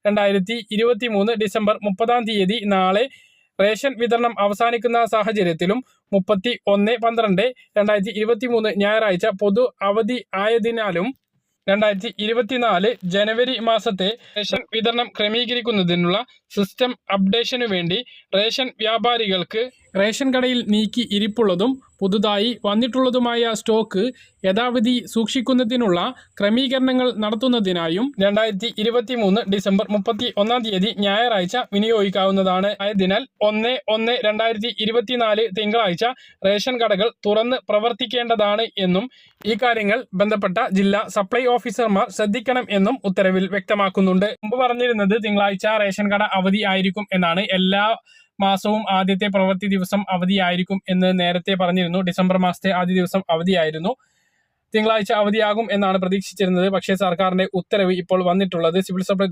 2023 December 30 നാളെ ration വിതരണം അവസാനിക്കുന്ന സാഹചര്യത്തിലും 31/12/2023 ഞായറാഴ്ച പൊതു അവധി ആയതിനാലും 2024 ജനുവരി മാസത്തെ റേഷൻ വിതരണം ക്രമീകരിക്കുന്നതിനുള്ള സിസ്റ്റം അപ്ഡേഷനു വേണ്ടി റേഷൻ വ്യാപാരികൾക്ക് റേഷൻ കടയിൽ നീക്കി ഇരിപ്പുള്ളതും പുതുതായി വന്നിട്ടുള്ളതുമായ സ്റ്റോക്ക് യഥാവിധി സൂക്ഷിക്കുന്നതിനുള്ള ക്രമീകരണങ്ങൾ നടത്തുന്നതിനായും 2023 ഡിസംബർ 31 ഞായറാഴ്ച വിനിയോഗിക്കാവുന്നതാണ്. ആയതിനാൽ 1/1/2024 തിങ്കളാഴ്ച റേഷൻ കടകൾ തുറന്ന് പ്രവർത്തിക്കേണ്ടതാണ് എന്നും ഈ കാര്യങ്ങൾ ബന്ധപ്പെട്ട ജില്ലാ സപ്ലൈ ഓഫീസർമാർ ശ്രദ്ധിക്കണം എന്നും ഉത്തരവിൽ വ്യക്തമാക്കുന്നുണ്ട്. മുമ്പ് പറഞ്ഞിരുന്നത് തിങ്കളാഴ്ച റേഷൻ കട അവധി ആയിരിക്കും എന്നാണ്. എല്ലാ മാസവും ആദ്യത്തെ പ്രവൃത്തി ദിവസം അവധിയായിരിക്കും എന്ന് നേരത്തെ പറഞ്ഞിരുന്നു. ഡിസംബർ മാസത്തെ ആദ്യ ദിവസം അവധിയായിരുന്നു. തിങ്കളാഴ്ച അവധിയാകും എന്നാണ് പ്രതീക്ഷിച്ചിരുന്നത്. പക്ഷേ സർക്കാരിന്റെ ഉത്തരവ് ഇപ്പോൾ വന്നിട്ടുള്ളത് സിവിൽ സപ്ലൈ